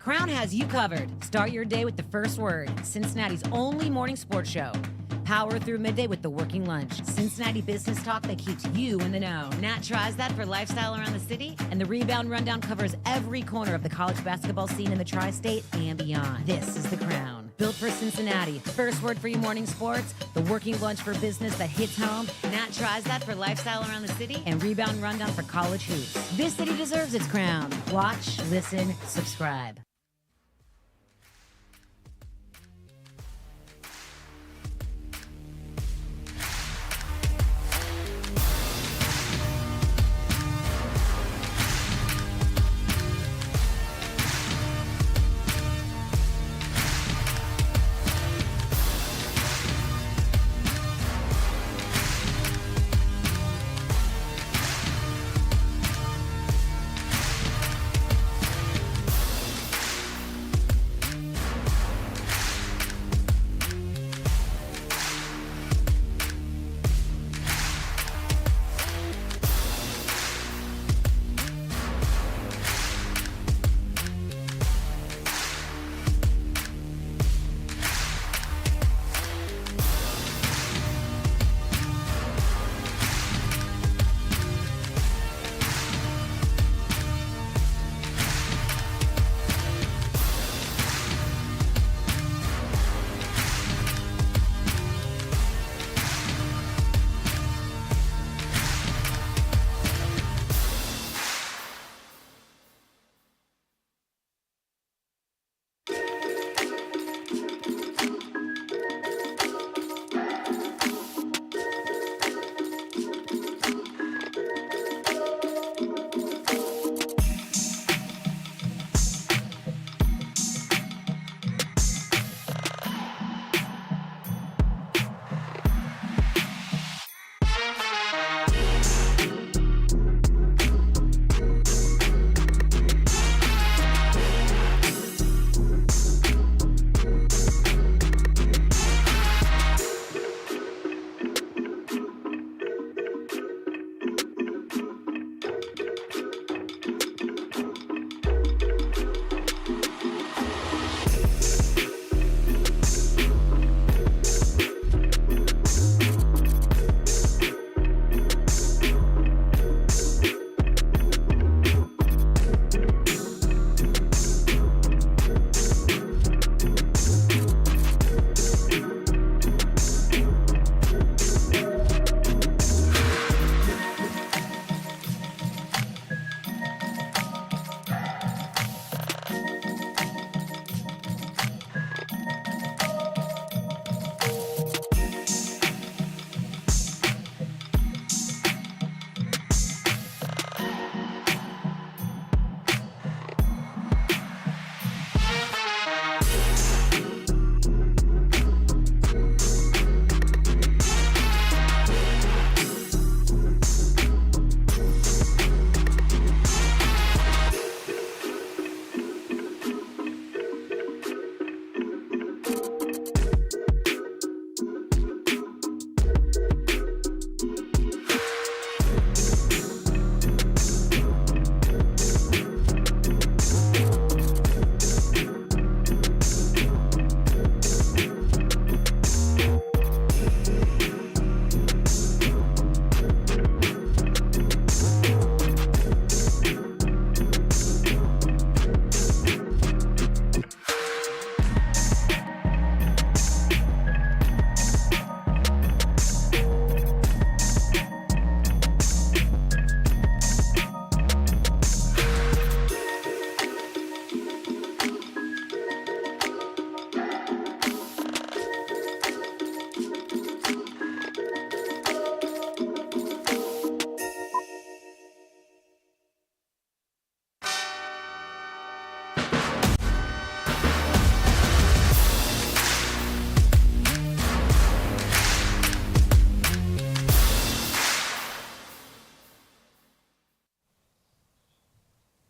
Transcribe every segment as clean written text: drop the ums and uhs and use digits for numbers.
Crown has you covered. Start your day with the first word. Cincinnati's only morning sports show. Power through midday with the working lunch. Cincinnati business talk that keeps you in the know. Nat tries that for lifestyle around the city. And the Rebound Rundown covers every corner of the college basketball scene in the tri-state and beyond. This is The Crown. Built for Cincinnati. First word for your morning sports. The working lunch for business that hits home. Nat tries that for lifestyle around the city. And Rebound Rundown for college hoops. This city deserves its crown. Watch, listen, subscribe.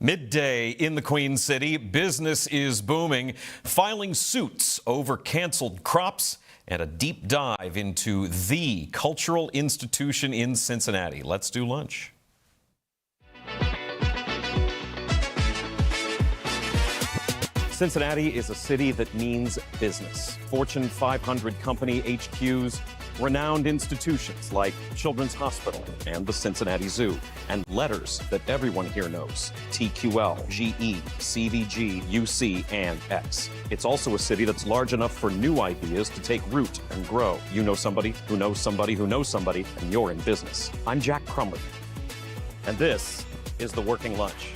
Midday in the Queen City, business is booming, filing suits over canceled crops and a deep dive into the cultural institution in Cincinnati. Let's do lunch. Cincinnati is a city that means business. Fortune 500 company HQs, renowned institutions like Children's Hospital and the Cincinnati Zoo, and letters that everyone here knows: TQL, GE, CVG, UC, and X. It's also a city that's large enough for new ideas to take root and grow. You know somebody who knows somebody who knows somebody, and you're in business. I'm Jack Crumley, and this is The Working Lunch.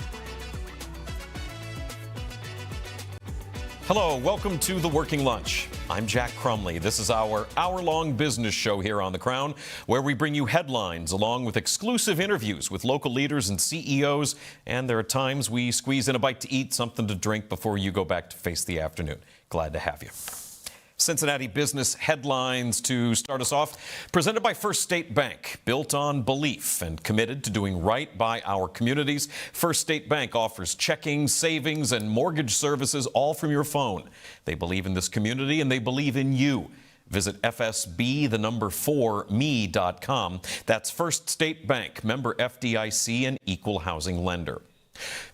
Hello, welcome to The Working Lunch. I'm Jack Crumley. This is our hour-long business show here on The Crown, where we bring you headlines along with exclusive interviews with local leaders and CEOs, and there are times we squeeze in a bite to eat, something to drink before you go back to face the afternoon. Glad to have you. Cincinnati business headlines to start us off, presented by First State Bank. Built on belief and committed to doing right by our communities, First State Bank offers checking, savings, and mortgage services all from your phone. They believe in this community and they believe in you. Visit fsb4me.com. That's First State Bank, member FDIC and equal housing lender.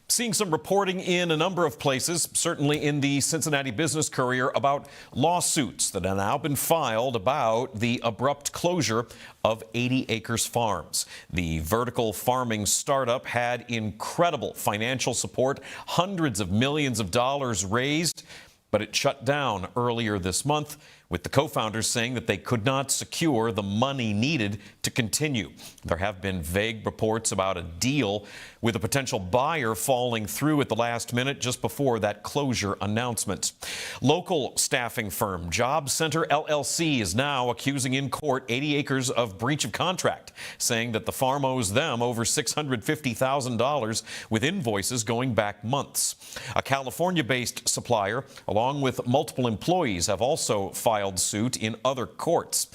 Seeing some reporting in a number of places, certainly in the Cincinnati Business Courier, about lawsuits that have now been filed about the abrupt closure of 80 Acres Farms. The vertical farming startup had incredible financial support, hundreds of millions of dollars raised, but it shut down earlier this month, with the co-founders saying that they could not secure the money needed to continue. There have been vague reports about a deal with a potential buyer falling through at the last minute just before that closure announcement. Local staffing firm Job Center LLC is now accusing in court 80 Acres of breach of contract, saying that the farm owes them over $650,000 with invoices going back months. A California-based supplier, along with multiple employees, have also filed suit in other courts.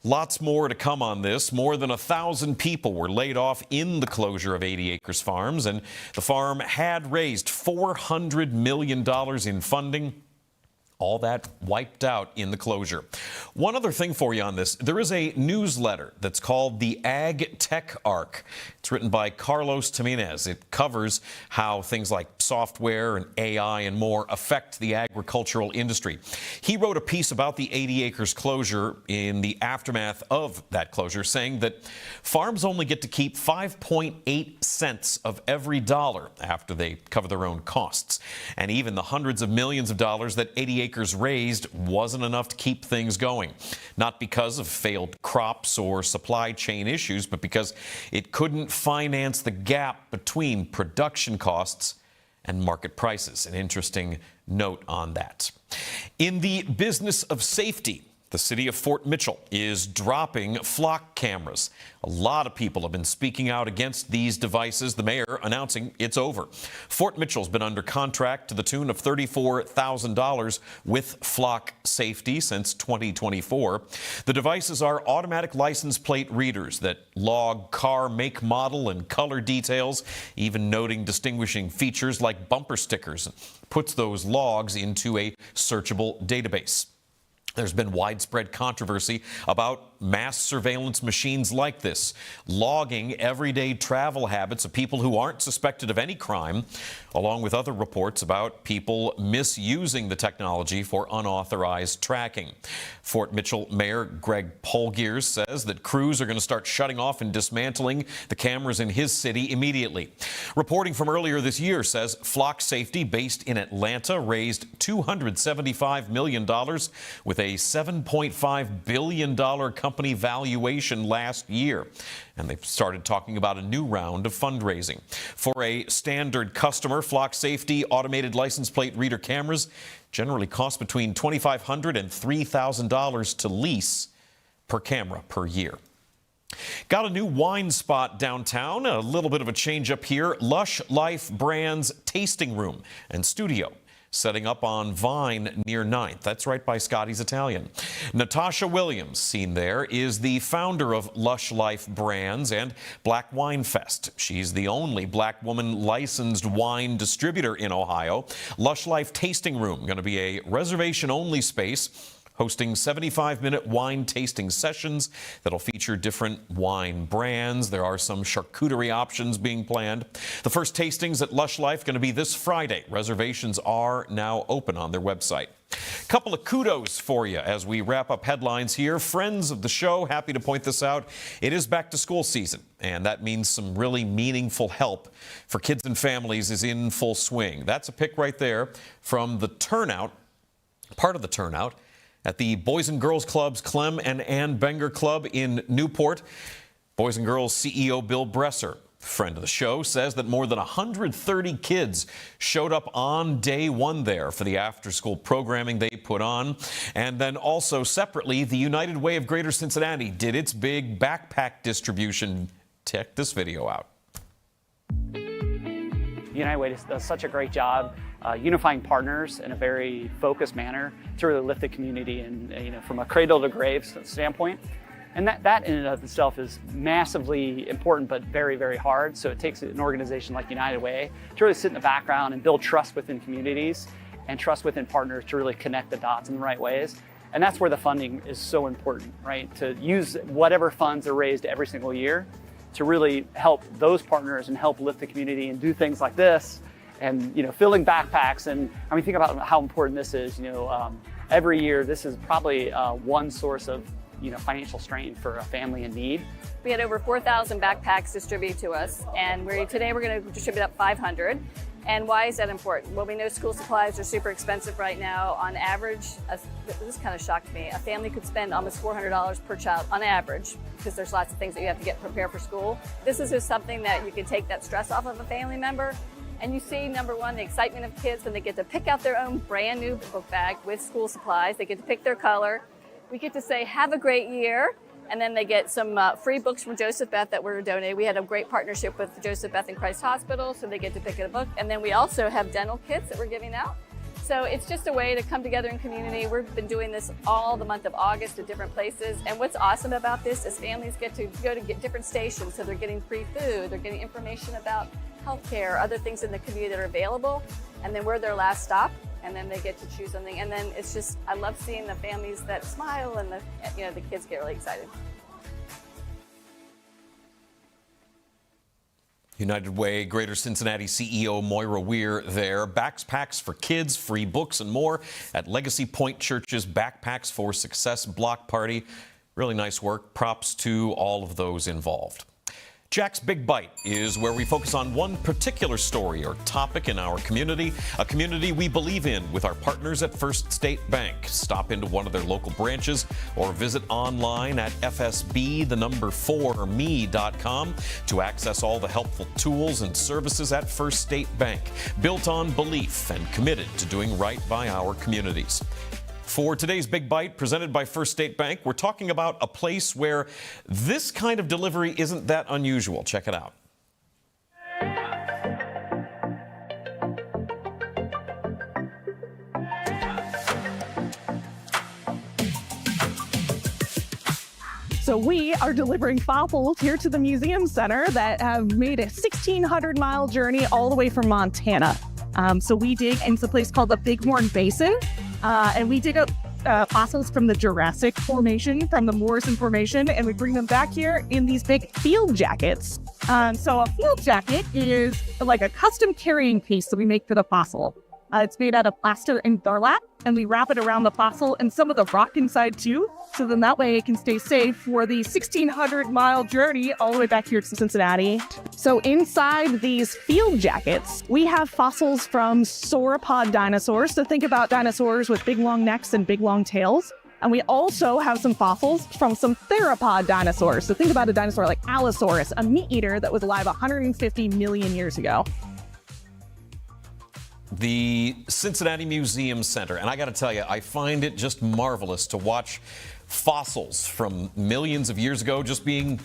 Lots more to come on this. More than 1,000 people were laid off in the closure of 80 Acres Farms, and the farm had raised $400 million in funding. All that wiped out in the closure. One other thing for you on this. There is a newsletter that's called the Ag Tech Arc. It's written by Carlos Jimenez. It covers how things like software and AI and more affect the agricultural industry. He wrote a piece about the 80 Acres closure in the aftermath of that closure, saying that farms only get to keep 5.8 cents of every dollar after they cover their own costs. And even the hundreds of millions of dollars that 80 Acres raised wasn't enough to keep things going. Not because of failed crops or supply chain issues, but because it couldn't finance the gap between production costs and market prices. An interesting note on that. In the business of safety, the city of Fort Mitchell is dropping flock cameras. A lot of people have been speaking out against these devices, the mayor announcing it's over. Fort Mitchell's been under contract to the tune of $34,000 with flock safety since 2024. The devices are automatic license plate readers that log car make, model, and color details, even noting distinguishing features like bumper stickers, and puts those logs into a searchable database. There's been widespread controversy about mass surveillance machines like this, logging everyday travel habits of people who aren't suspected of any crime, along with other reports about people misusing the technology for unauthorized tracking. Fort Mitchell Mayor Greg Polgears says that crews are going to start shutting off and dismantling the cameras in his city immediately. Reporting from earlier this year says Flock Safety, based in Atlanta, raised $275 million with a $7.5 billion company valuation last year. And they've started talking about a new round of fundraising. For a standard customer, Flock Safety automated license plate reader cameras generally cost between $2,500 and $3,000 to lease per camera per year. Got a new wine spot downtown, a little bit of a change up here. Lush Life Brands Tasting Room and Studio, setting up on Vine near 9th. That's right by Scotty's Italian. Natasha Williams, seen there, is the founder of Lush Life Brands and Black Wine Fest. She's the only black woman licensed wine distributor in Ohio. Lush Life Tasting Room, going to be a reservation-only space hosting 75-minute wine tasting sessions that'll feature different wine brands. There are some charcuterie options being planned. The first tastings at Lush Life going to be this Friday. Reservations are now open on their website. Couple of kudos for you as we wrap up headlines here. Friends of the show, happy to point this out. It is back to school season, and that means some really meaningful help for kids and families is in full swing. That's a pic right there from the turnout, part of the turnout, at the Boys and Girls Club's Clem and Ann Benger Club in Newport. Boys and Girls CEO Bill Bresser, friend of the show, says that more than 130 kids showed up on day one there for the after-school programming they put on. And then also separately, the United Way of Greater Cincinnati did its big backpack distribution. Check this video out. United Way does such a great job unifying partners in a very focused manner to really lift the community and, from a cradle to grave standpoint. And that in and of itself is massively important, but very, very hard. So it takes an organization like United Way to really sit in the background and build trust within communities and trust within partners to really connect the dots in the right ways. And that's where the funding is so important, right? To use whatever funds are raised every single year to really help those partners and help lift the community and do things like this. And, filling backpacks. And I mean, think about how important this is. Every year, this is probably one source of financial strain for a family in need. We had over 4,000 backpacks distributed to us, and today we're going to distribute up 500. And why is that important? Well, we know school supplies are super expensive right now. On average, this kind of shocked me, a family could spend almost $400 per child on average, because there's lots of things that you have to get prepared for school. This is just something that you can take that stress off of a family member. And you see, number one, the excitement of kids when they get to pick out their own brand new book bag with school supplies. They get to pick their color. We get to say, have a great year. And then they get some free books from Joseph Beth that we're donating. We had a great partnership with Joseph Beth and Christ Hospital, so they get to pick a book. And then we also have dental kits that we're giving out. So it's just a way to come together in community. We've been doing this all the month of August at different places. And what's awesome about this is families get to go to get different stations. So they're getting free food, they're getting information about healthcare, other things in the community that are available. And then we're their last stop. And then they get to choose something. And then it's just, I love seeing the families that smile and the kids get really excited. United Way Greater Cincinnati CEO Moira Weir there. Backpacks for kids, free books and more at Legacy Point Church's Backpacks for Success block party. Really nice work. Props to all of those involved. Jack's Big Bite is where we focus on one particular story or topic in our community, a community we believe in with our partners at First State Bank. Stop into one of their local branches or visit online at fsb4me.com to access all the helpful tools and services at First State Bank, built on belief and committed to doing right by our communities. For today's Big Bite, presented by First State Bank, we're talking about a place where this kind of delivery isn't that unusual. Check it out. So we are delivering fossils here to the museum center that have made a 1,600-mile journey all the way from Montana. So we dig into a place called the Bighorn Basin. And we dig up fossils from the Jurassic Formation, from the Morrison Formation, and we bring them back here in these big field jackets. So a field jacket is like a custom carrying piece that we make for the fossil. It's made out of plaster and burlap, and we wrap it around the fossil and some of the rock inside too, so then that way it can stay safe for the 1,600-mile journey all the way back here to Cincinnati. So inside these field jackets, we have fossils from sauropod dinosaurs. So think about dinosaurs with big long necks and big long tails. And we also have some fossils from some theropod dinosaurs. So think about a dinosaur like Allosaurus, a meat eater that was alive 150 million years ago. The Cincinnati Museum Center, and I got to tell you, I find it just marvelous to watch fossils from millions of years ago just being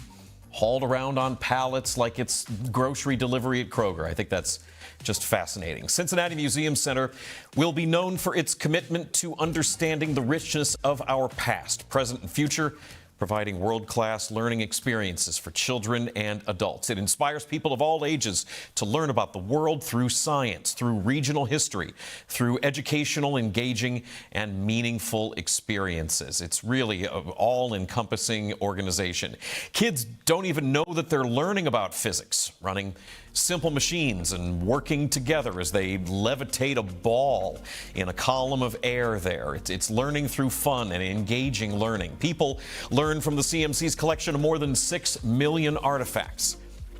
hauled around on pallets like it's grocery delivery at Kroger. I think that's just fascinating. Cincinnati Museum Center will be known for its commitment to understanding the richness of our past, present, and future providing world-class learning experiences for children and adults. It inspires people of all ages to learn about the world through science, through regional history, through educational, engaging, and meaningful experiences. It's really an all-encompassing organization. Kids don't even know that they're learning about physics, running simple machines and working together as they levitate a ball in a column of air there. It's learning through fun and engaging learning. People learn from the CMC's collection of more than 6 million artifacts,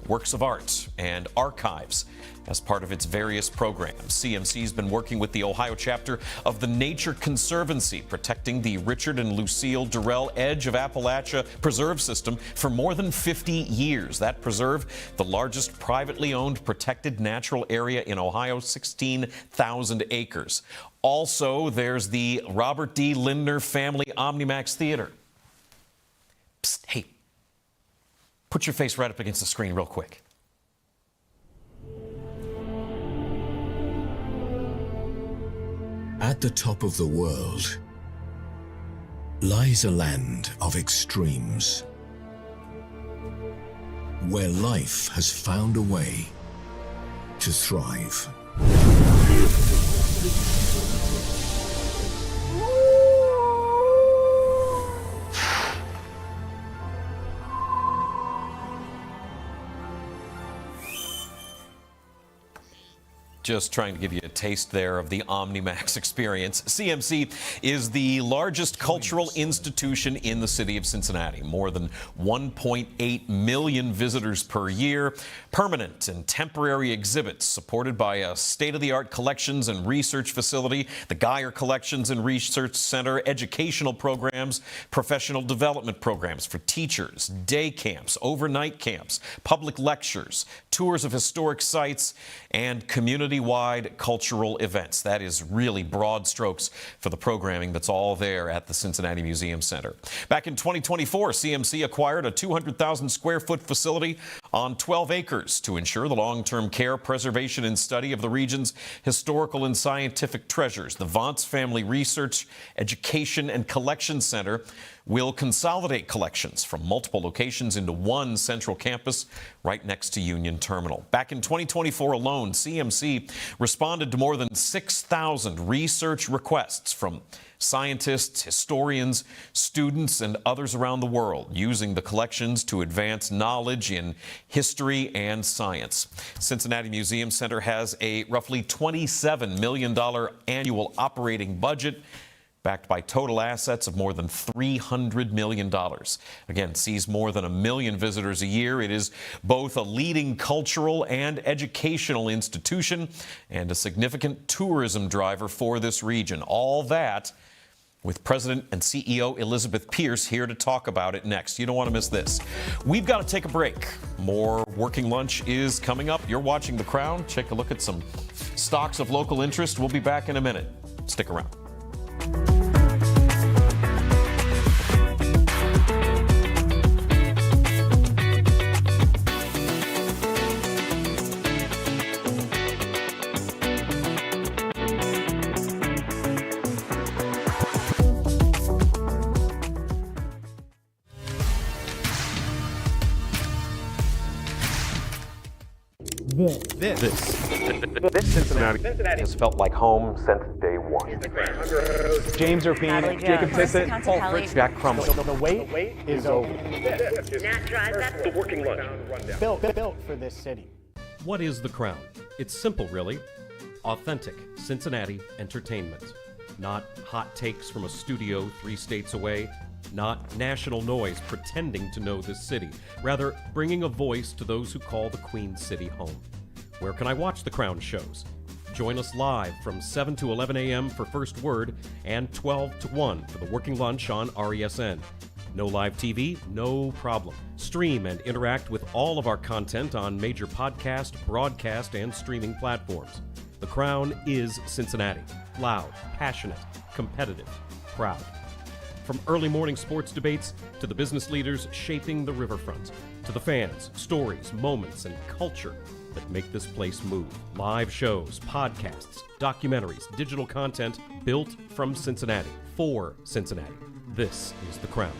works of art, and archives as part of its various programs. CMC's been working with the Ohio chapter of the Nature Conservancy, protecting the Richard and Lucille Durrell Edge of Appalachia Preserve System for more than 50 years. That preserve, the largest privately owned protected natural area in Ohio, 16,000 acres. Also, there's the Robert D. Lindner Family OmniMax Theater. Psst, hey, put your face right up against the screen real quick. At the top of the world lies a land of extremes, where life has found a way to thrive. Just trying to give you a taste there of the OmniMax experience. CMC is the largest cultural institution in the city of Cincinnati. More than 1.8 million visitors per year. Permanent and temporary exhibits supported by a state-of-the-art collections and research facility, the Geyer Collections and Research Center, educational programs, professional development programs for teachers, day camps, overnight camps, public lectures, tours of historic sites, and community-wide cultural events. That is really broad strokes for the programming that's all there at the Cincinnati Museum Center. Back in 2024, CMC acquired a 200,000 square foot facility on 12 acres to ensure the long-term care, preservation, and study of the region's historical and scientific treasures. The Vance Family Research, Education, and Collection Center will consolidate collections from multiple locations into one central campus right next to Union Terminal. Back in 2024 alone, CMC responded to more than 6,000 research requests from scientists, historians, students, and others around the world using the collections to advance knowledge in history and science. Cincinnati Museum Center has a roughly $27 million annual operating budget, backed by total assets of more than $300 million. Again, sees more than 1 million visitors a year. It is both a leading cultural and educational institution and a significant tourism driver for this region. All that with President and CEO Elizabeth Pierce here to talk about it next. You don't want to miss this. We've got to take a break. More Working Lunch is coming up. You're watching The Crown. Take a look at some stocks of local interest. We'll be back in a minute. Stick around. This Cincinnati has felt like home since day one. James Erpine, Jacob Tissett, Paul Fritz, Jack Crumley. The wait is over. The Working Lunch. Built for this city. What is The Crown? It's simple, really. Authentic Cincinnati entertainment. Not hot takes from a studio 3 states away. Not national noise pretending to know this city. Rather, bringing a voice to those who call the Queen City home. Where can I watch The Crown shows? Join us live from 7 to 11 a.m. for First Word and 12 to 1 for the Working Lunch on RESN. No live TV? No problem. Stream and interact with all of our content on major podcast, broadcast, and streaming platforms. The Crown is Cincinnati. Loud, passionate, competitive, proud. From early morning sports debates to the business leaders shaping the riverfront, to the fans, stories, moments, and culture that make this place move. Live shows, podcasts, documentaries, digital content built from Cincinnati, for Cincinnati. This is The Crown.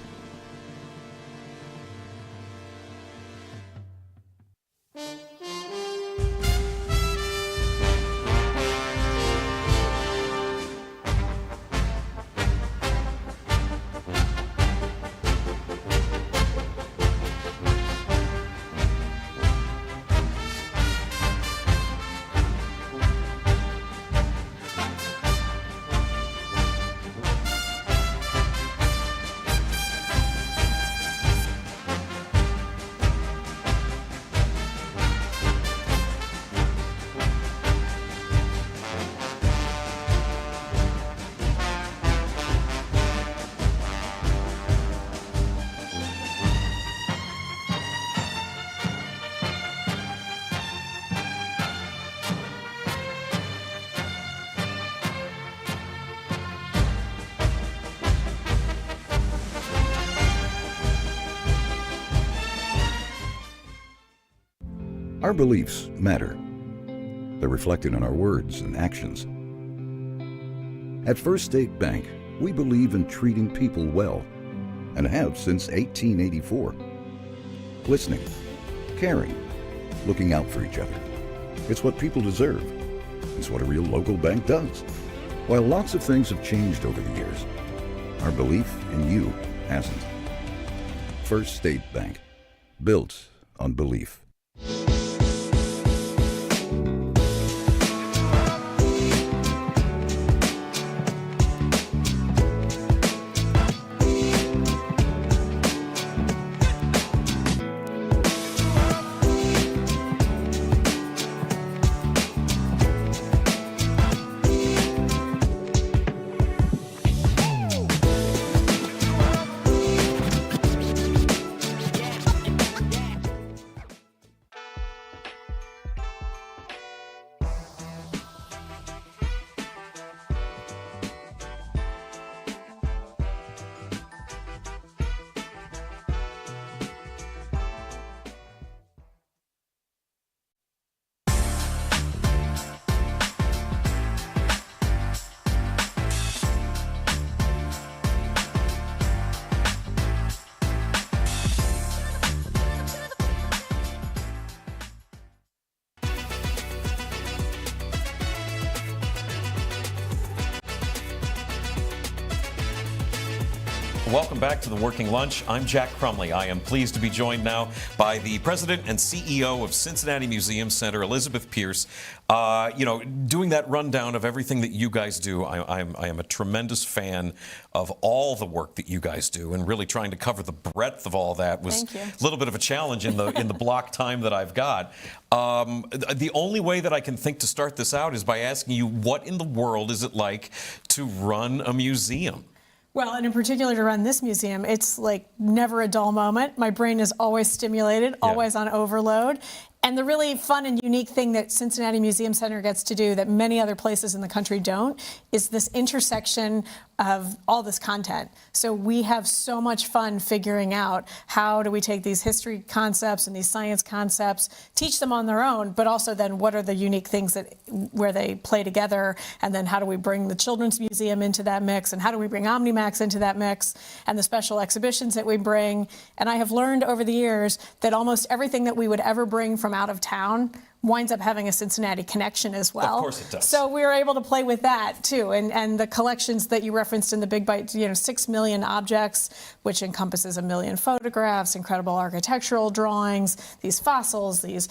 Our beliefs matter. They're reflected in our words and actions. At First State Bank, we believe in treating people well, and have since 1884. Listening, caring, looking out for each other. It's what people deserve. It's what a real local bank does. While lots of things have changed over the years, our belief in you hasn't. First State Bank, built on belief. Welcome back to the Working Lunch. I'm Jack Crumley. I am pleased to be joined now by the president and CEO of Cincinnati Museum Center, Elizabeth Pierce. Doing that rundown of everything that you guys do, I am a tremendous fan of all the work that you guys do, and really trying to cover the breadth of all that was a little bit of a challenge in the block time that I've got. The only way that I can think to start this out is by asking you, what in the world is it like to run a museum? Well, and in particular to run this museum, it's like never a dull moment. My brain is always stimulated, always on overload. And the really fun and unique thing that Cincinnati Museum Center gets to do that many other places in the country don't is this intersection of all this content. So we have so much fun figuring out how do we take these history concepts and these science concepts, teach them on their own, but also then what are the unique things that where they play together, and then how do we bring the Children's Museum into that mix, and how do we bring OmniMax into that mix, and the special exhibitions that we bring. And I have learned over the years that almost everything that we would ever bring from out of town winds up having a Cincinnati connection as well. Of course it does. So we were able to play with that too. And the collections that you referenced in the Big Bite, 6 million objects, which encompasses 1 million photographs, incredible architectural drawings, these fossils, these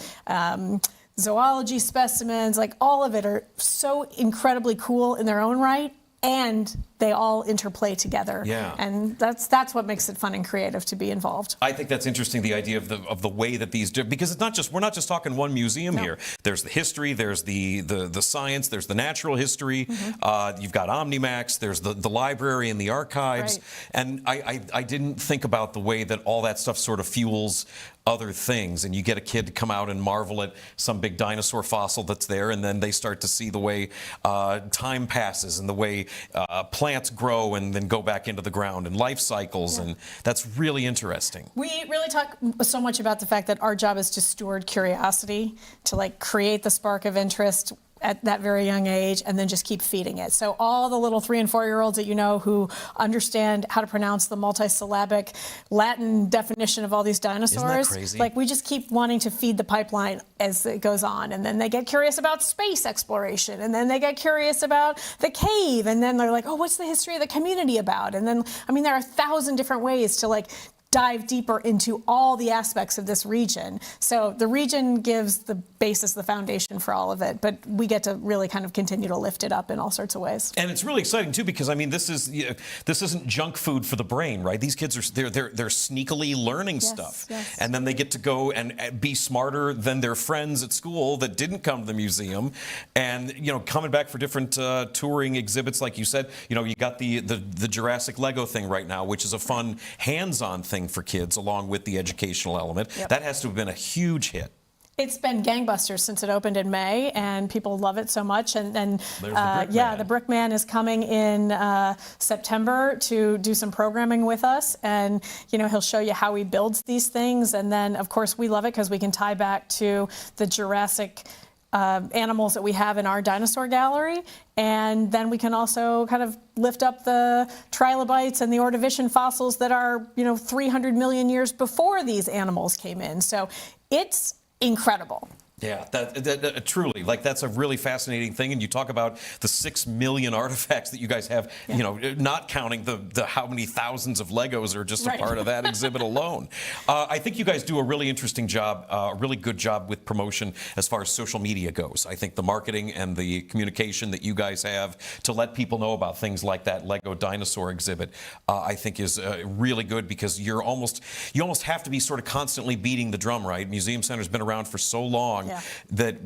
zoology specimens, like all of it are so incredibly cool in their own right. And they all interplay together. Yeah. And that's what makes it fun and creative to be involved. I think that's interesting, the idea of the way that these do, because we're not just talking one museum here. There's the history, there's the science, there's the natural history. You've got OmniMax, there's the library and the archives. Right. And I didn't think about the way that all that stuff sort of fuels other things, and you get a kid to come out and marvel at some big dinosaur fossil that's there, and then they start to see the way time passes and the way plants grow and then go back into the ground, and life cycles, and that's really interesting. We really talk so much about the fact that our job is to steward curiosity, to create the spark of interest at that very young age, and then just keep feeding it. So all the little 3- and 4-year-olds that you know who understand how to pronounce the multisyllabic Latin definition of all these dinosaurs, isn't that crazy? We just keep wanting to feed the pipeline as it goes on. And then they get curious about space exploration, and then they get curious about the cave, and then they're like, oh, what's the history of the community about? And then, there are 1,000 different ways to dive deeper into all the aspects of this region. So the region gives the basis, the foundation for all of it, but we get to really kind of continue to lift it up in all sorts of ways. And it's really exciting too, because this isn't junk food for the brain, right? These kids they're sneakily learning stuff, and then they get to go and be smarter than their friends at school that didn't come to the museum, and coming back for different touring exhibits, like you said. You got the Jurassic Lego thing right now, which is a fun hands-on thing for kids, along with the educational element. That has to have been a huge hit. It's been gangbusters since it opened in May, and people love it so much. And the Brick Man is coming in September to do some programming with us, and he'll show you how he builds these things. And then, of course, we love it because we can tie back to the Jurassic animals that we have in our dinosaur gallery, and then we can also kind of lift up the trilobites and the Ordovician fossils that are 300 million years before these animals came in. So it's incredible. Yeah, that truly, that's a really fascinating thing. And you talk about the 6 million artifacts that you guys have, not counting the how many thousands of Legos are just a part of that exhibit alone. I think you guys do a really interesting job, a really good job with promotion as far as social media goes. I think the marketing and the communication that you guys have to let people know about things like that Lego dinosaur exhibit, I think is really good, because you almost have to be sort of constantly beating the drum, right? Museum Center's been around for so long. That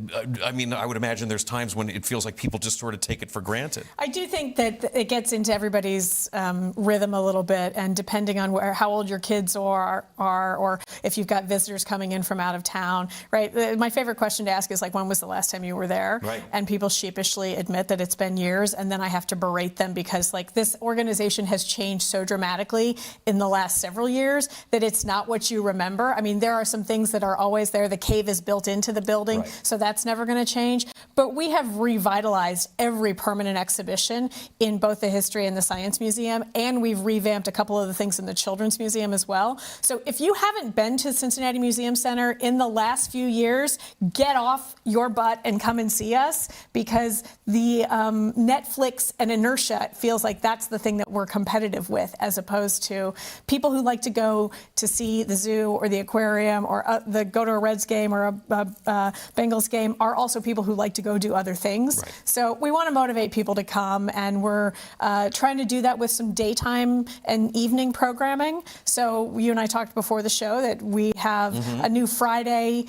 I would imagine there's times when it feels like people just sort of take it for granted. I do think that it gets into everybody's rhythm a little bit, and depending on how old your kids are, or if you've got visitors coming in from out of town, right? My favorite question to ask is when was the last time you were there? Right. And people sheepishly admit that it's been years, and then I have to berate them because this organization has changed so dramatically in the last several years that it's not what you remember. I mean, there are some things that are always there. The cave is built into the building, so that's never going to change. But we have revitalized every permanent exhibition in both the History and the Science Museum, and we've revamped a couple of the things in the Children's Museum as well. So if you haven't been to Cincinnati Museum Center in the last few years, get off your butt and come and see us, because the Netflix and inertia feels like that's the thing that we're competitive with, as opposed to people who like to go to see the zoo or the aquarium or go to a Reds game or a Bengals game are also people who like to go do other things. Right. So we want to motivate people to come, and we're trying to do that with some daytime and evening programming. So you and I talked before the show that we have a new Friday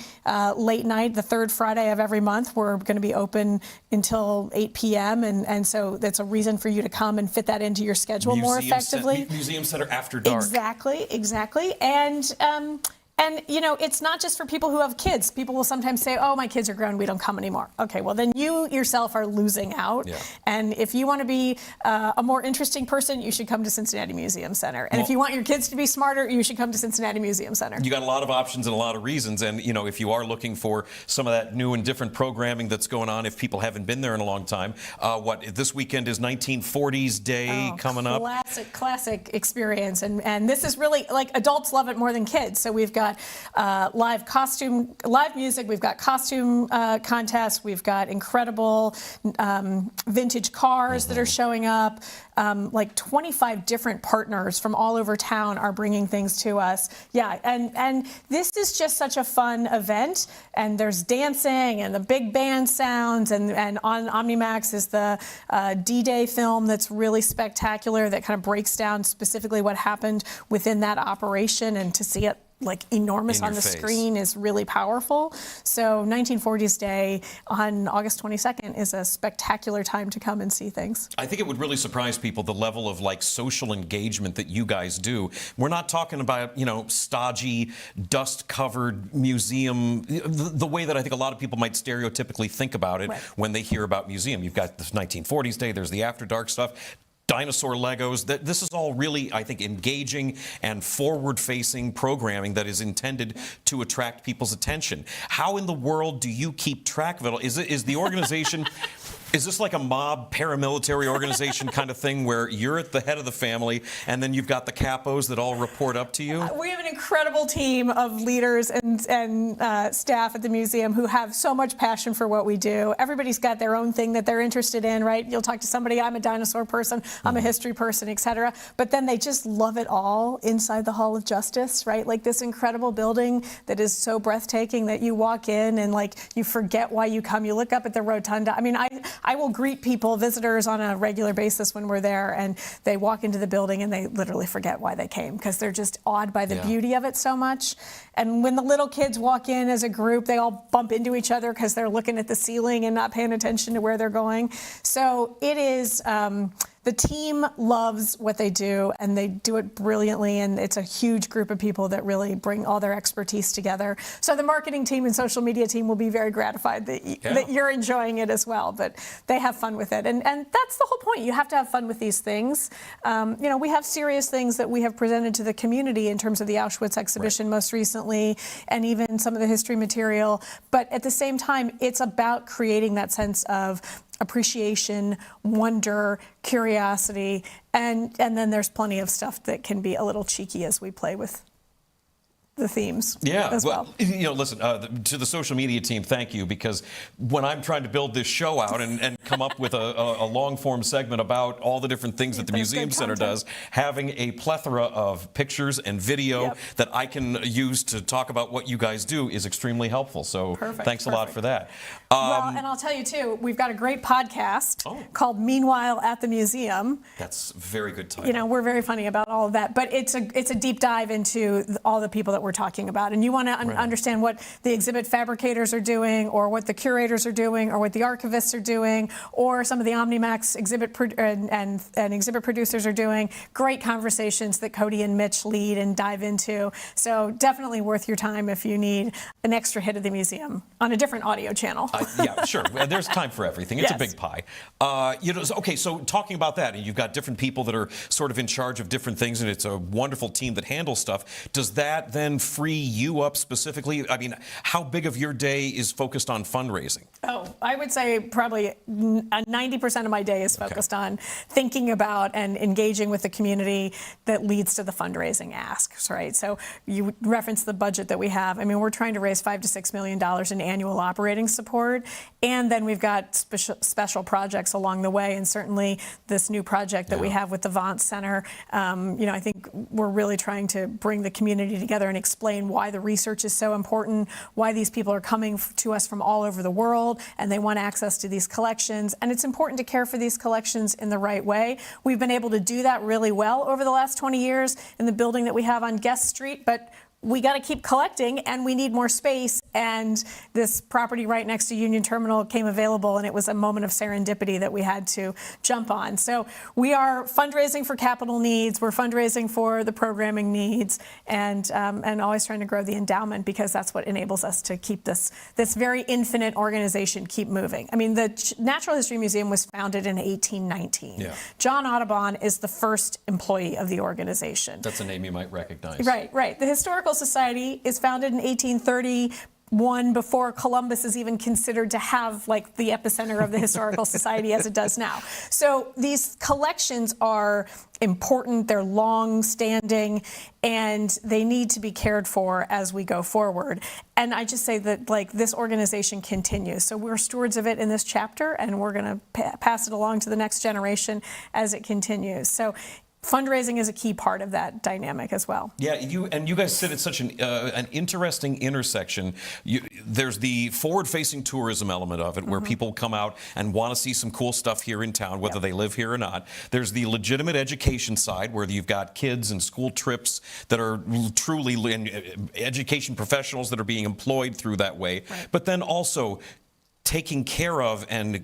late night, the third Friday of every month. We're going to be open until 8 p.m. And so that's a reason for you to come and fit that into your schedule more effectively. Museum Center After Dark. Exactly. And, it's not just for people who have kids. People will sometimes say, oh, my kids are grown, we don't come anymore. Okay, well, then you yourself are losing out. Yeah. And if you want to be a more interesting person, you should come to Cincinnati Museum Center. And if you want your kids to be smarter, you should come to Cincinnati Museum Center. You got a lot of options and a lot of reasons. And, if you are looking for some of that new and different programming that's going on, if people haven't been there in a long time, this weekend is 1940s Day coming up. Classic experience. And this is really, adults love it more than kids. So we've got live music, we've got costume contests, we've got incredible vintage cars that are showing up. 25 different partners from all over town are bringing things to us. Yeah, and this is just such a fun event, and there's dancing and the big band sounds, and on OmniMax is the D-Day film that's really spectacular, that kind of breaks down specifically what happened within that operation, and to see it enormous on the screen is really powerful. So 1940s Day on August 22nd is a spectacular time to come and see things. I think it would really surprise people, the level of social engagement that you guys do. We're not talking about, stodgy, dust-covered museum, the way that I think a lot of people might stereotypically think about it when they hear about museum. You've got this 1940s Day, there's the After Dark stuff. Dinosaur Legos. This is all really, I think, engaging and forward-facing programming that is intended to attract people's attention. How in the world do you keep track of it? Is the organization... Is this like a mob paramilitary organization kind of thing where you're at the head of the family and then you've got the capos that all report up to you? We have an incredible team of leaders and staff at the museum who have so much passion for what we do. Everybody's got their own thing that they're interested in, right? You'll talk to somebody, I'm a dinosaur person, I'm a history person, etc. But then they just love it all inside the Hall of Justice, right? This incredible building that is so breathtaking that you walk in and you forget why you come. You look up at the rotunda. I mean, I will greet people, visitors, on a regular basis when we're there, and they walk into the building and they literally forget why they came because they're just awed by the beauty of it so much. And when the little kids walk in as a group, they all bump into each other because they're looking at the ceiling and not paying attention to where they're going. So it is... the the team loves what they do, and they do it brilliantly, and it's a huge group of people that really bring all their expertise together. So the marketing team and social media team will be very gratified that you're enjoying it as well, but they have fun with it. And that's the whole point. You have to have fun with these things. We have serious things that we have presented to the community in terms of the Auschwitz exhibition most recently, and even some of the history material. But at the same time, it's about creating that sense of appreciation, wonder, curiosity, and then there's plenty of stuff that can be a little cheeky as we play with the themes as well. Listen, to the social media team, thank you, because when I'm trying to build this show out and come up with a long-form segment about all the different things that the Museum Center does, having a plethora of pictures and video that I can use to talk about what you guys do is extremely helpful. So thanks a lot for that. Well, and I'll tell you, too, we've got a great podcast called Meanwhile at the Museum. That's a very good title. We're very funny about all of that, but it's a deep dive into all the people that we're talking about. And you want to understand what the exhibit fabricators are doing, or what the curators are doing, or what the archivists are doing, or some of the OmniMax exhibit and exhibit producers are doing. Great conversations that Cody and Mitch lead and dive into. So definitely worth your time if you need an extra hit of the museum on a different audio channel. Yeah, sure. There's time for everything. It's a big pie. So talking about that, and you've got different people that are sort of in charge of different things, and it's a wonderful team that handles stuff. Does that then free you up specifically? I mean, how big of your day is focused on fundraising? Oh, I would say probably 90% of my day is focused on thinking about and engaging with the community that leads to the fundraising asks, right? So you referenced the budget that we have. I mean, we're trying to raise $5 to $6 million in annual operating support. And then we've got special projects along the way, and certainly this new project that we have with the Vance Center. I think we're really trying to bring the community together and explain why the research is so important, why these people are coming to us from all over the world, and they want access to these collections. And it's important to care for these collections in the right way. We've been able to do that really well over the last 20 years in the building that we have on Guest Street, but we got to keep collecting, and we need more space. And this property right next to Union Terminal came available, and it was a moment of serendipity that we had to jump on. So we are fundraising for capital needs. We're fundraising for the programming needs, and always trying to grow the endowment, because that's what enables us to keep this very infinite organization keep moving. I mean, the Natural History Museum was founded in 1819. Yeah. John Audubon is the first employee of the organization. That's a name you might recognize. Right. The Historical Society is founded in 1831, before Columbus is even considered to have like the epicenter of the Historical Society as it does now. So these collections are important, they're long-standing, and they need to be cared for as we go forward. And I just say that this organization continues. So we're stewards of it in this chapter, and we're going to pass it along to the next generation as it continues. So fundraising is a key part of that dynamic as well. Yeah, you guys sit at such an interesting intersection. There's the forward-facing tourism element of it, where people come out and want to see some cool stuff here in town, whether they live here or not. There's the legitimate education side, where you've got kids and school trips that are truly education professionals that are being employed through that way. Right. But then also taking care of and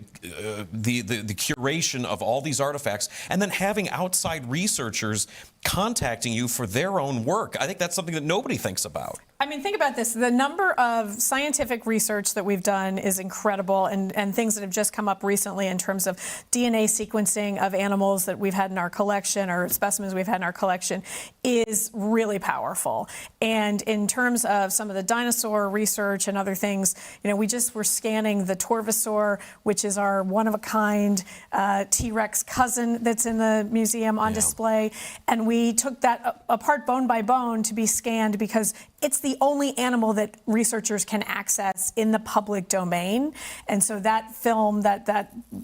the curation of all these artifacts, and then having outside researchers contacting you for their own work. I think that's something that nobody thinks about. I mean, think about this. The number of scientific research that we've done is incredible, and things that have just come up recently in terms of DNA sequencing of animals that we've had in our collection, or specimens we've had in our collection, is really powerful. And in terms of some of the dinosaur research and other things, we just were scanning the Torvosaur, which is our one-of-a-kind T-Rex cousin that's in the museum on display. And we took that apart bone by bone to be scanned, because it's the only animal that researchers can access in the public domain. And so that film,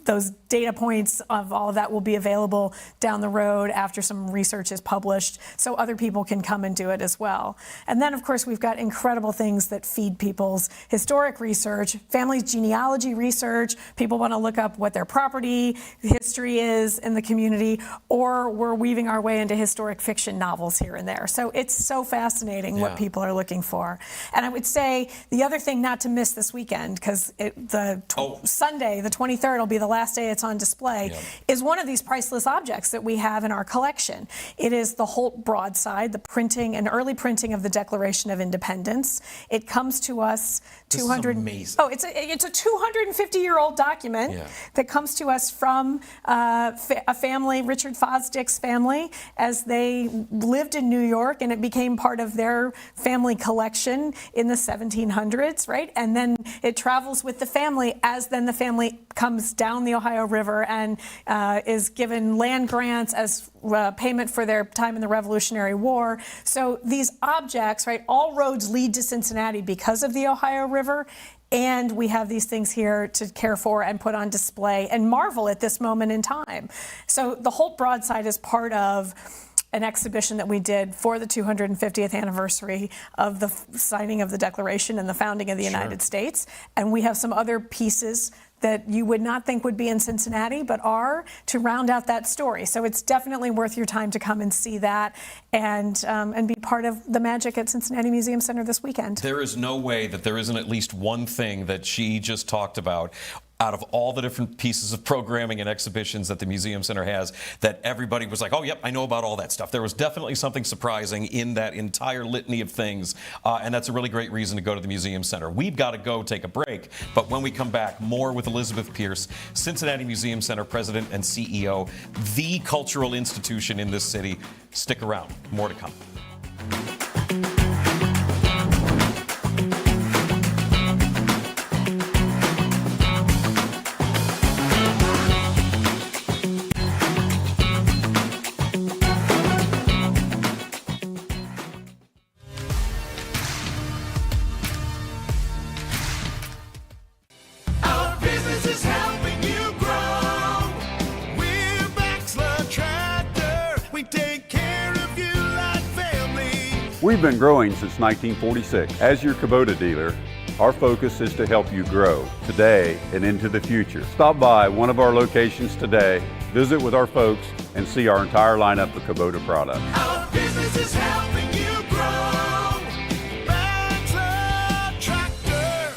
those data points of all of that will be available down the road after some research is published, so other people can come and do it as well. And then, of course, we've got incredible things that feed people's historic research, family genealogy research. People want to look up what their property history is in the community, or we're weaving our way into historic fiction novels here and there. So it's so fascinating what people are looking working for. And I would say the other thing not to miss this weekend, because Sunday, the 23rd, will be the last day it's on display, is one of these priceless objects that we have in our collection. It is the Holt broadside, the printing, an early printing of the Declaration of Independence. It comes to us 200. Amazing. Oh, it's a 250-year-old document that comes to us from a family, Richard Fosdick's family, as they lived in New York, and it became part of their family collection in the 1700s, right? And then it travels with the family as then the family comes down the Ohio River and is given land grants as payment for their time in the Revolutionary War. So these objects, right, all roads lead to Cincinnati because of the Ohio River. And we have these things here to care for and put on display and marvel at this moment in time. So the Holt broadside is part of an exhibition that we did for the 250th anniversary of the signing of the Declaration and the founding of the United States. And we have some other pieces that you would not think would be in Cincinnati, but are, to round out that story. So it's definitely worth your time to come and see that and be part of the magic at Cincinnati Museum Center this weekend. There is no way that there isn't at least one thing that she just talked about out of all the different pieces of programming and exhibitions that the Museum Center has, that everybody was like, oh, yep, I know about all that stuff. There was definitely something surprising in that entire litany of things, and that's a really great reason to go to the Museum Center. We've got to go take a break, but when we come back, more with Elizabeth Pierce, Cincinnati Museum Center President and CEO, the cultural institution in this city. Stick around. More to come. We've been growing since 1946. As your Kubota dealer, our focus is to help you grow today and into the future. Stop by one of our locations today, visit with our folks, and see our entire lineup of Kubota products. Our business is helping you grow. Bachelor Tractor.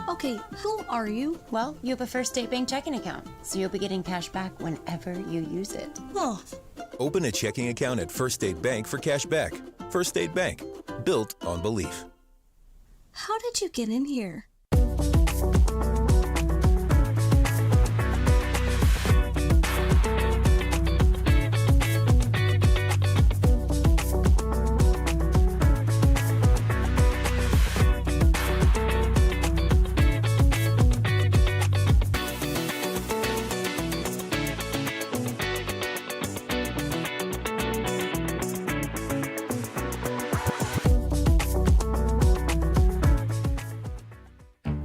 Okay, who are you? Well, you have a First State Bank checking account, so you'll be getting cash back whenever you use it. Oh. Open a checking account at First State Bank for cash back. First State Bank, built on belief. How did you get in here?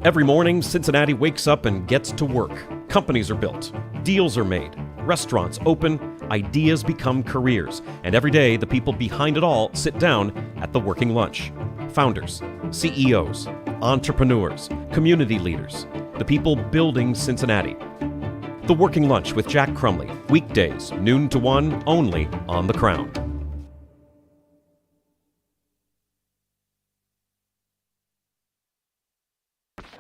Every morning, Cincinnati wakes up and gets to work. Companies are built, deals are made, restaurants open, ideas become careers, and every day the people behind it all sit down at the working lunch. Founders, CEOs, entrepreneurs, community leaders, the people building Cincinnati. The Working Lunch with Jack Crumley, weekdays, noon to 1, only on The Crown.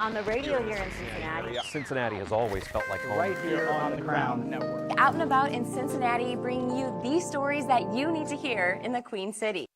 On the radio here in Cincinnati. Cincinnati has always felt like home. Right here on the Crown Network. Out and about in Cincinnati, bringing you these stories that you need to hear in the Queen City.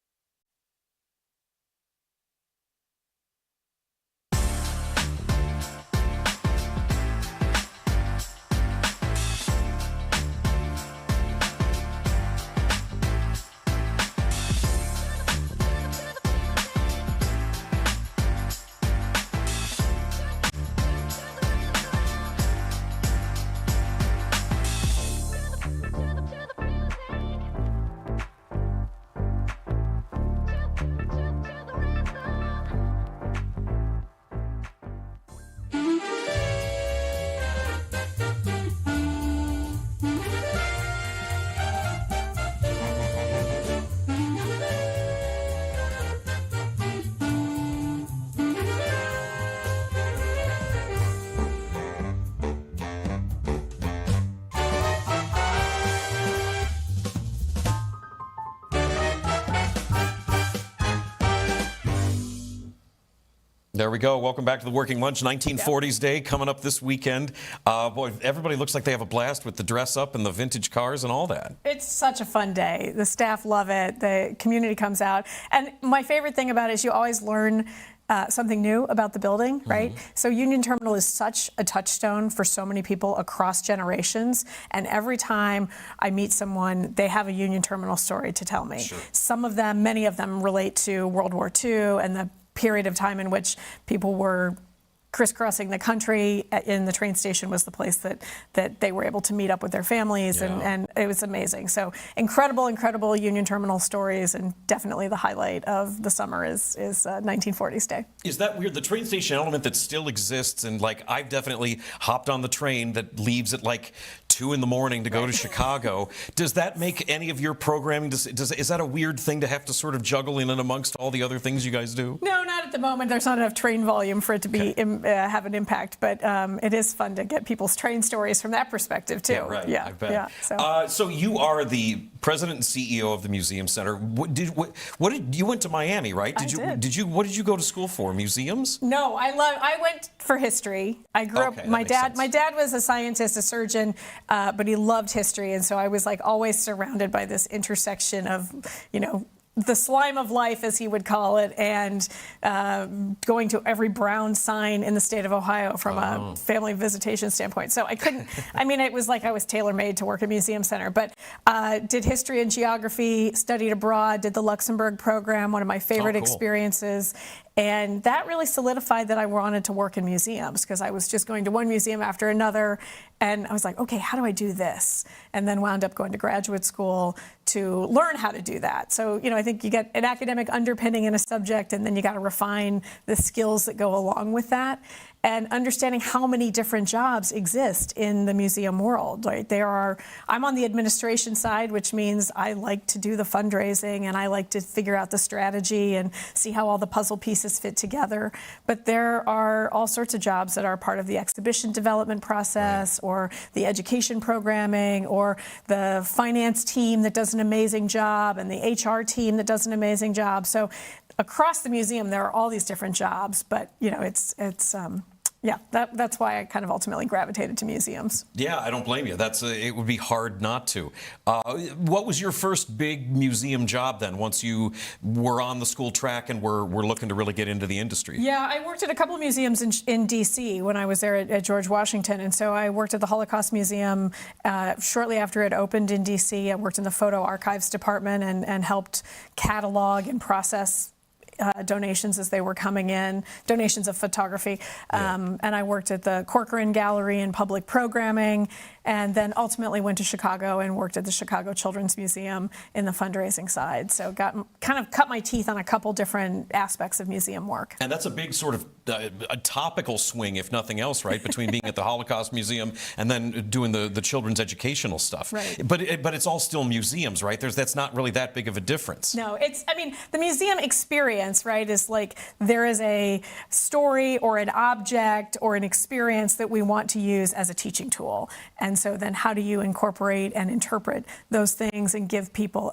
There we go. Welcome back to the Working Lunch. 1940s Day coming up this weekend. Boy, everybody looks like they have a blast with the dress up and the vintage cars and all that. It's such a fun day. The staff love it. The community comes out. And my favorite thing about it is you always learn something new about the building, right? So Union Terminal is such a touchstone for so many people across generations. And every time I meet someone, they have a Union Terminal story to tell me. Sure. Some of them, many of them relate to World War II and the period of time in which people were crisscrossing the country. In the train station was the place that they were able to meet up with their families, and it was amazing. So incredible Union Terminal stories, and definitely the highlight of the summer is 1940s Day. Is that weird? The train station element that still exists, and like I've definitely hopped on the train that leaves at like 2 in the morning to go to Chicago. Does that make any of your programming? Is that a weird thing to have to sort of juggle in and amongst all the other things you guys do? No, not at the moment. There's not enough train volume for it to be have an impact, but it is fun to get people's train stories from that perspective too. Yeah, right. Yeah, I bet. Yeah. So you are the president and CEO of the Museum Center. What did you went to Miami, right? I did. What did you go to school for? Museums? No, I went for history. I grew up. My dad was a scientist, a surgeon, but he loved history, and so I was like always surrounded by this intersection of, the slime of life, as he would call it, and going to every Brown sign in the state of Ohio from a family visitation standpoint. So I couldn't, it was like I was tailor-made to work at Museum Center, but did history and geography, studied abroad, did the Luxembourg program, one of my favorite experiences. And that really solidified that I wanted to work in museums, because I was just going to one museum after another. And I was like, okay, how do I do this? And then wound up going to graduate school to learn how to do that. So, I think you get an academic underpinning in a subject, and then you got to refine the skills that go along with that. And understanding how many different jobs exist in the museum world, right? I'm on the administration side, which means I like to do the fundraising and I like to figure out the strategy and see how all the puzzle pieces fit together. But there are all sorts of jobs that are part of the exhibition development process, or the education programming, or the finance team that does an amazing job, and the HR team that does an amazing job. So across the museum, there are all these different jobs, but that's why I kind of ultimately gravitated to museums. Yeah, I don't blame you. It would be hard not to. What was your first big museum job then, once you were on the school track and were looking to really get into the industry? Yeah, I worked at a couple of museums in D.C. when I was there at George Washington. And so I worked at the Holocaust Museum shortly after it opened in D.C. I worked in the photo archives department and helped catalog and process donations as they were coming in, donations of photography. And I worked at the Corcoran Gallery in public programming, and then ultimately went to Chicago and worked at the Chicago Children's Museum in the fundraising side. So kind of cut my teeth on a couple different aspects of museum work. And that's a big sort of a topical swing, if nothing else, right, between being at the Holocaust Museum and then doing the children's educational stuff. Right. But it's all still museums, right? That's not really that big of a difference. No, the museum experience, right, is like there is a story or an object or an experience that we want to use as a teaching tool. And so then how do you incorporate and interpret those things and give people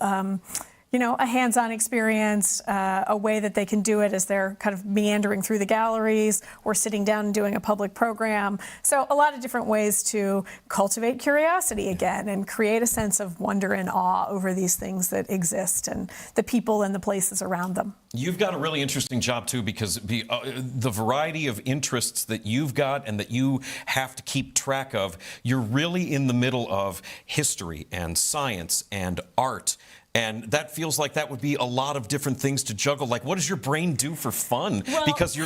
a hands-on experience, a way that they can do it as they're kind of meandering through the galleries or sitting down and doing a public program. So a lot of different ways to cultivate curiosity again and create a sense of wonder and awe over these things that exist and the people and the places around them. You've got a really interesting job, too, because the variety of interests that you've got and that you have to keep track of, you're really in the middle of history and science and art. And that feels like that would be a lot of different things to juggle. Like, what does your brain do for fun? Well, because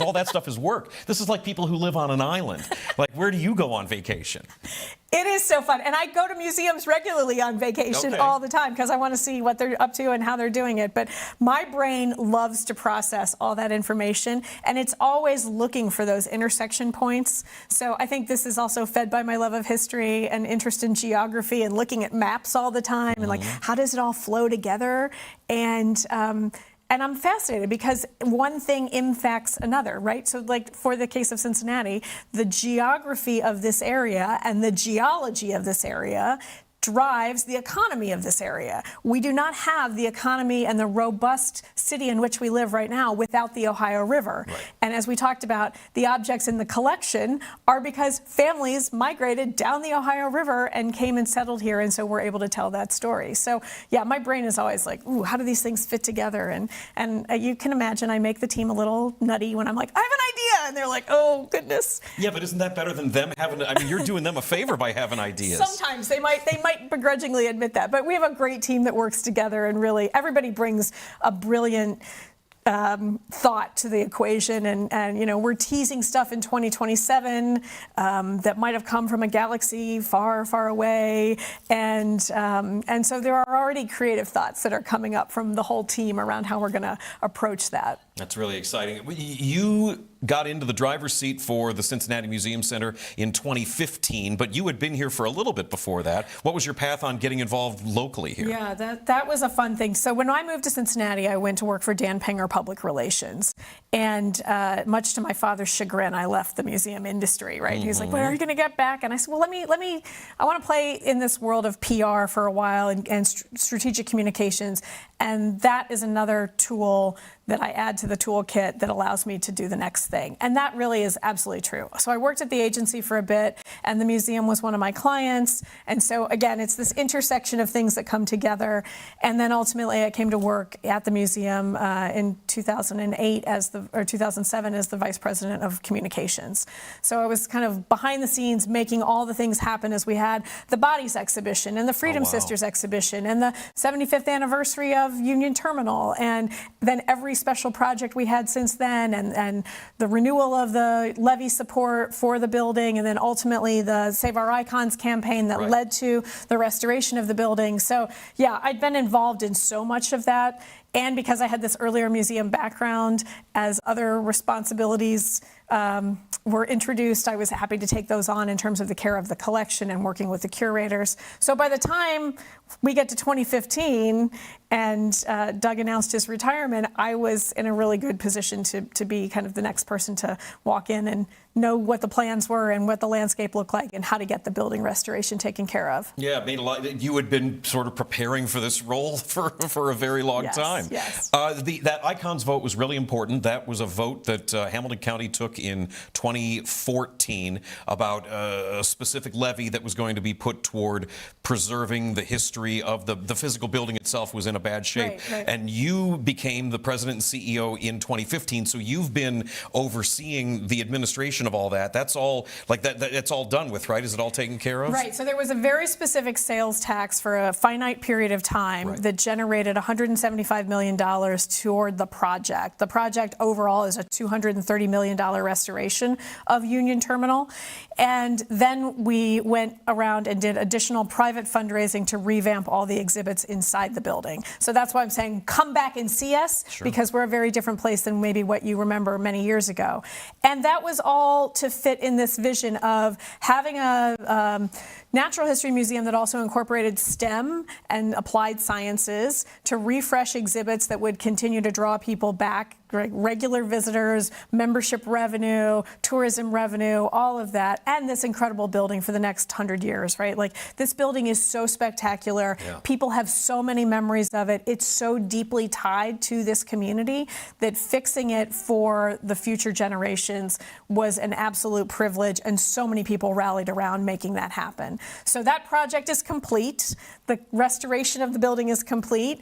all that stuff is work. This is like people who live on an island. Like, where do you go on vacation? It is so fun. And I go to museums regularly on vacation all the time because I want to see what they're up to and how they're doing it. But my brain loves to process all that information, and it's always looking for those intersection points. So I think this is also fed by my love of history and interest in geography and looking at maps all the time and like, how does it all flow together? And I'm fascinated because one thing impacts another, right? So like for the case of Cincinnati, the geography of this area and the geology of this area drives the economy of this area. We do not have the economy and the robust city in which we live right now without the Ohio River. Right. And as we talked about, the objects in the collection are because families migrated down the Ohio River and came and settled here, and so we're able to tell that story. So yeah, my brain is always like, ooh, how do these things fit together? And you can imagine I make the team a little nutty when I'm like, I have an idea, and they're like, oh goodness. Yeah, but isn't that better than them having? I mean, you're doing them a favor by having ideas. Sometimes they might begrudgingly admit that, but we have a great team that works together, and really everybody brings a brilliant thought to the equation, and we're teasing stuff in 2027 that might have come from a galaxy far, far away, and so there are already creative thoughts that are coming up from the whole team around how we're going to approach that. That's really exciting. You got into the driver's seat for the Cincinnati Museum Center in 2015, but you had been here for a little bit before that. What was your path on getting involved locally here? Yeah, that was a fun thing. So when I moved to Cincinnati, I went to work for Dan Pinger Public Relations. And much to my father's chagrin, I left the museum industry, right? He was like, well, are you going to get back? And I said, well, I want to play in this world of PR for a while and strategic communications. And that is another tool that I add to the toolkit that allows me to do the next thing. And that really is absolutely true. So I worked at the agency for a bit, and the museum was one of my clients. And so again, it's this intersection of things that come together. And then ultimately I came to work at the museum in 2008 or 2007 as the vice president of communications. So I was kind of behind the scenes making all the things happen as we had the Bodies exhibition and the Freedom Sisters exhibition and the 75th anniversary of Union Terminal, and then every special project we had since then, and the renewal of the levy support for the building, and then ultimately the Save Our Icons campaign that led to the restoration of the building. So yeah, I'd been involved in so much of that, and because I had this earlier museum background, as other responsibilities were introduced, I was happy to take those on in terms of the care of the collection and working with the curators. So by the time we get to 2015 and Doug announced his retirement, I was in a really good position to be kind of the next person to walk in and know what the plans were and what the landscape looked like and how to get the building restoration taken care of. Yeah, it made a lot. You had been sort of preparing for this role for a very long time. Yes. That Icons vote was really important. That was a vote that Hamilton County took in 2014 about a specific levy that was going to be put toward preserving the history of the physical building itself was in a bad shape. Right. And you became the president and CEO in 2015, so you've been overseeing the administration of all that. That's all that's all done with, right? Is it all taken care of? Right. So there was a very specific sales tax for a finite period of time that generated $175 million toward the project. The project overall is a $230 million restoration of Union Terminal. And then we went around and did additional private fundraising to revamp all the exhibits inside the building. So that's why I'm saying come back and see us, because we're a very different place than maybe what you remember many years ago. And that was all to fit in this vision of having a natural history museum that also incorporated STEM and applied sciences to refresh exhibits that would continue to draw people back regular visitors, membership revenue, tourism revenue, all of that, and this incredible building for the next 100 years, right? Like, this building is so spectacular. Yeah. People have so many memories of it. It's so deeply tied to this community that fixing it for the future generations was an absolute privilege, and so many people rallied around making that happen. So that project is complete. The restoration of the building is complete.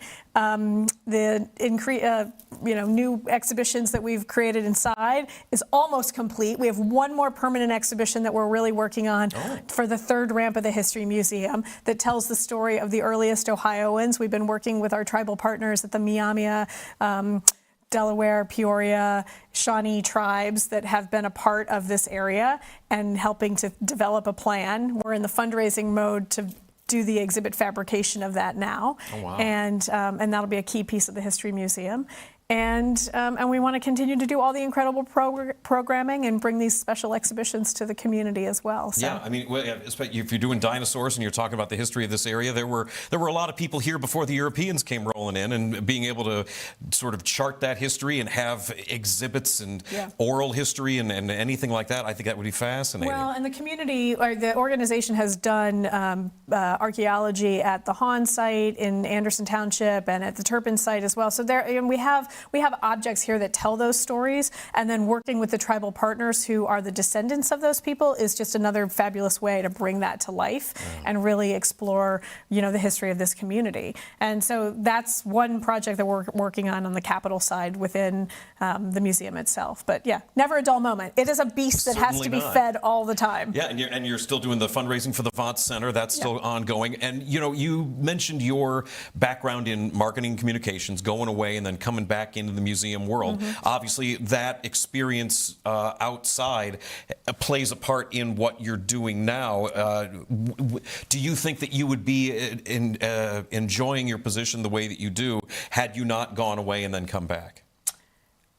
New exhibitions that we've created inside is almost complete. We have one more permanent exhibition that we're really working on for the third ramp of the History Museum that tells the story of the earliest Ohioans. We've been working with our tribal partners at the Miami, Delaware, Peoria, Shawnee tribes that have been a part of this area and helping to develop a plan. We're in the fundraising mode to do the exhibit fabrication of that now. Oh, wow. And that'll be a key piece of the History Museum. And we want to continue to do all the incredible programming and bring these special exhibitions to the community as well. So. Yeah, I mean, if you're doing dinosaurs and you're talking about the history of this area, there were a lot of people here before the Europeans came rolling in, and being able to sort of chart that history and have exhibits and oral history and anything like that, I think that would be fascinating. Well, and the community, or the organization, has done archaeology at the Hahn site in Anderson Township and at the Turpin site as well. So there, and we have objects here that tell those stories, and then working with the tribal partners who are the descendants of those people is just another fabulous way to bring that to life and really explore, the history of this community. And so that's one project that we're working on the capital side within the museum itself. But yeah, never a dull moment. It is a beast that has to be fed all the time. Yeah, and you're still doing the fundraising for the Vaught Center. That's still ongoing. And you mentioned your background in marketing communications, going away and then coming back into the museum world. Obviously, that experience outside plays a part in what you're doing now. Do you think that you would be enjoying your position the way that you do had you not gone away and then come back?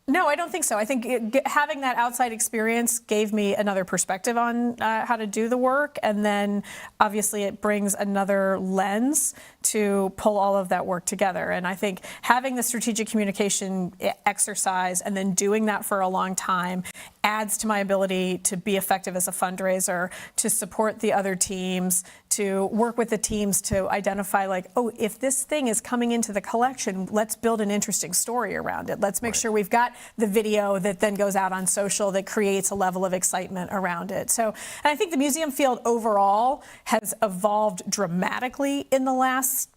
No, I don't think so. I think having that outside experience gave me another perspective on how to do the work, and then obviously it brings another lens to pull all of that work together. And I think having the strategic communication exercise and then doing that for a long time adds to my ability to be effective as a fundraiser, to support the other teams, to work with the teams to identify, like, oh, if this thing is coming into the collection, let's build an interesting story around it. Let's make sure we've got the video that then goes out on social that creates a level of excitement around it. So, and I think the museum field overall has evolved dramatically in the last,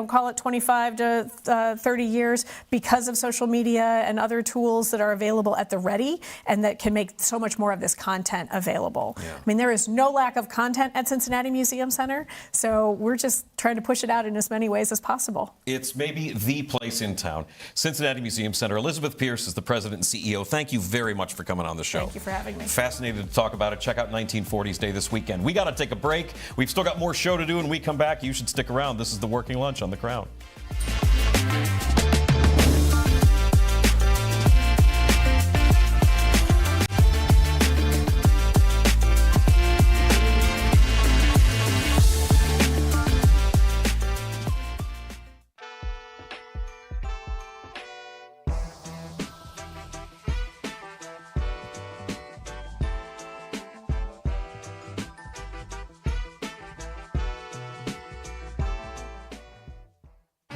call it 25 to 30 years because of social media and other tools that are available at the ready and that can make so much more of this content available. I mean, there is no lack of content at Cincinnati Museum Center, so we're just trying to push it out in as many ways as possible. It's maybe the place in town. Cincinnati Museum Center. Elizabeth Pierce is the president and CEO. Thank you very much for coming on the show. Thank you for having me. Fascinated to talk about it. Check out 1940s Day this weekend. We got to take a break. We've still got more show to do, and we come back. You should stick around. This is the Working Lunch on the Crown.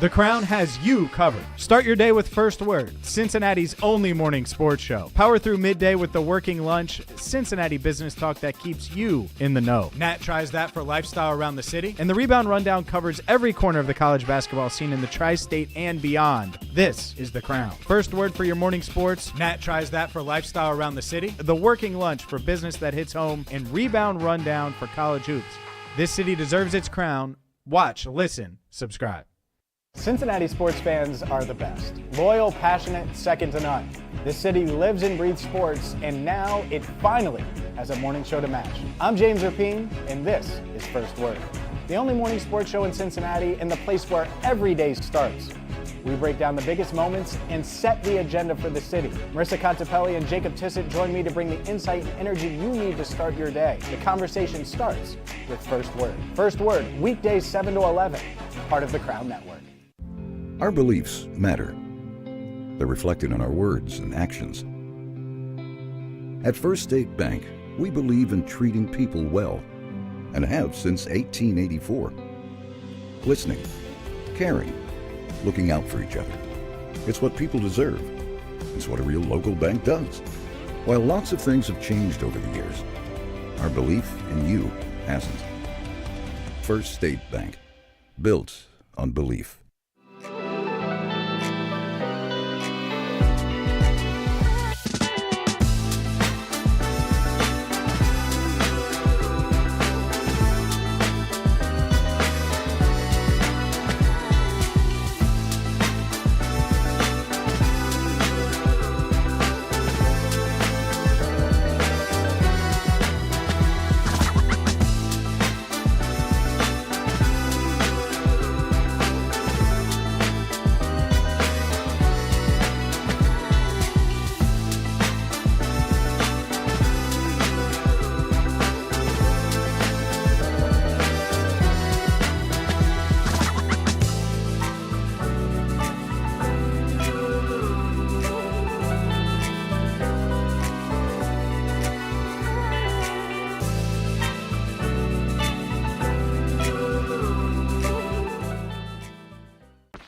The Crown has you covered. Start your day with First Word, Cincinnati's only morning sports show. Power through midday with the Working Lunch, Cincinnati business talk that keeps you in the know. Nat tries that for lifestyle around the city, and the Rebound Rundown covers every corner of the college basketball scene in the tri-state and beyond. This is The Crown. First Word for your morning sports, Nat tries that for lifestyle around the city, the Working Lunch for business that hits home, and Rebound Rundown for college hoops. This city deserves its crown. Watch, listen, subscribe. Cincinnati sports fans are the best. Loyal, passionate, second to none. This city lives and breathes sports, and now it finally has a morning show to match. I'm James Erpine, and this is First Word, the only morning sports show in Cincinnati and the place where every day starts. We break down the biggest moments and set the agenda for the city. Marissa Contepelli and Jacob Tissett join me to bring the insight and energy you need to start your day. The conversation starts with First Word. First Word, weekdays 7 to 11, part of the Crown Network. Our beliefs matter. They're reflected in our words and actions. At First State Bank, we believe in treating people well, and have since 1884. Listening, caring, looking out for each other. It's what people deserve. It's what a real local bank does. While lots of things have changed over the years, our belief in you hasn't. First State Bank, built on belief.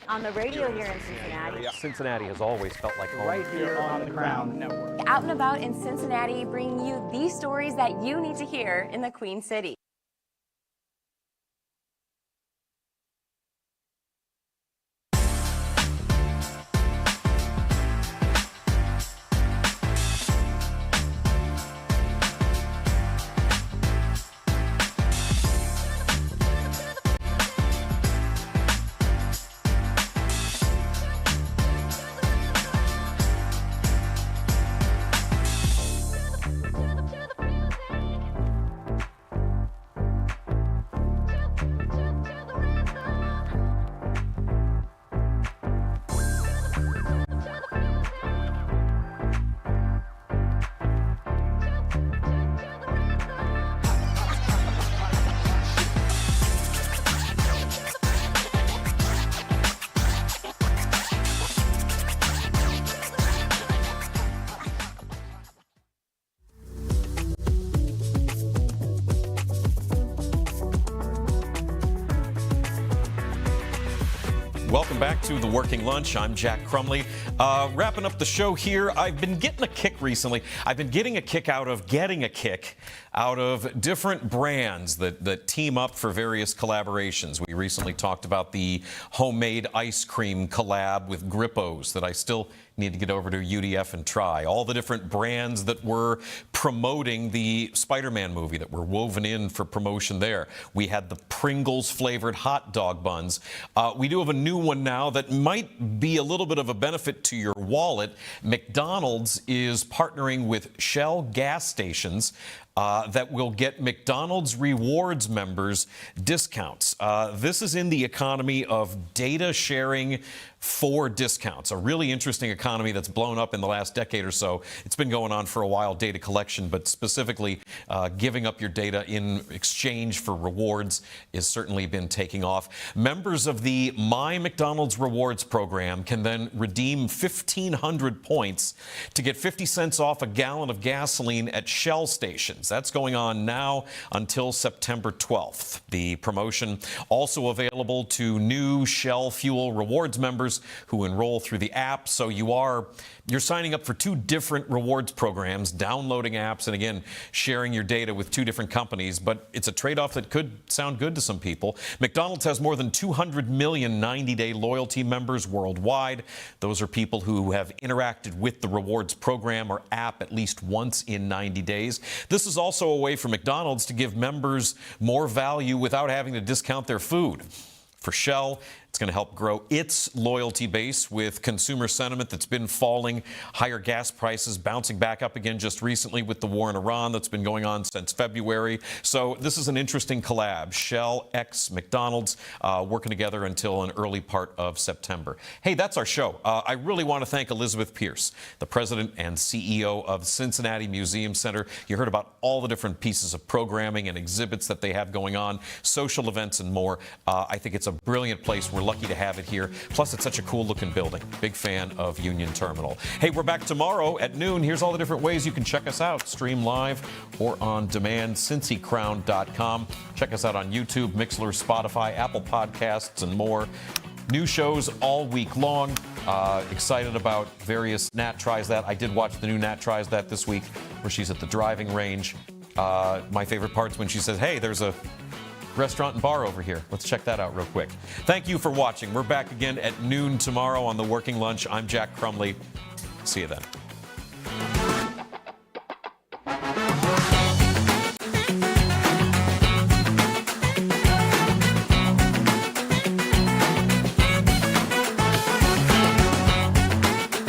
On the radio here in Cincinnati. Cincinnati has always felt like home. Right here on the Crown Network. Out and about in Cincinnati, bringing you these stories that you need to hear in the Queen City. Welcome back to The Working Lunch. I'm Jack Crumley. Wrapping up the show here, I've been getting a kick recently. I've been getting a kick out of different brands that team up for various collaborations. We recently talked about the homemade ice cream collab with Grippos that I still need to get over to UDF and try. All the different brands that were promoting the Spider-Man movie that were woven in for promotion there. We had the Pringles flavored hot dog buns. We do have a new one now that might be a little bit of a benefit to your wallet. McDonald's is partnering with Shell gas stations that will get McDonald's rewards members discounts. This is in the economy of data sharing for discounts, a really interesting economy that's blown up in the last decade or so. It's been going on for a while, data collection, but specifically giving up your data in exchange for rewards has certainly been taking off. Members of the My McDonald's Rewards program can then redeem 1,500 points to get 50 cents off a gallon of gasoline at Shell stations. That's going on now until September 12th. The promotion also available to new Shell Fuel Rewards members who enroll through the app. So you're signing up for two different rewards programs, downloading apps, and again, sharing your data with two different companies. But it's a trade-off that could sound good to some people. McDonald's has more than 200 million 90-day loyalty members worldwide. Those are people who have interacted with the rewards program or app at least once in 90 days. This is also a way for McDonald's to give members more value without having to discount their food. For Shell, it's going to help grow its loyalty base with consumer sentiment that's been falling, higher gas prices bouncing back up again just recently with the war in Iran that's been going on since February. So this is an interesting collab. Shell x McDonald's working together until an early part of September. Hey, that's our show. I really want to thank Elizabeth Pierce, the president and CEO of Cincinnati Museum Center. You heard about all the different pieces of programming and exhibits that they have going on, social events and more. I think it's a brilliant place where We're lucky to have it here. Plus, it's such a cool-looking building. Big fan of Union Terminal. Hey, we're back tomorrow at noon. Here's all the different ways you can check us out. Stream live or on demand, cincycrown.com. Check us out on YouTube, Mixler, Spotify, Apple Podcasts, and more. New shows all week long. Excited about various Nat Tries That. I did watch the new Nat Tries That this week where she's at the driving range. My favorite part's when she says, hey, there's a restaurant and bar over here. Let's check that out real quick. Thank you for watching. We're back again at noon tomorrow on The Working Lunch. I'm Jack Crumley. See you then.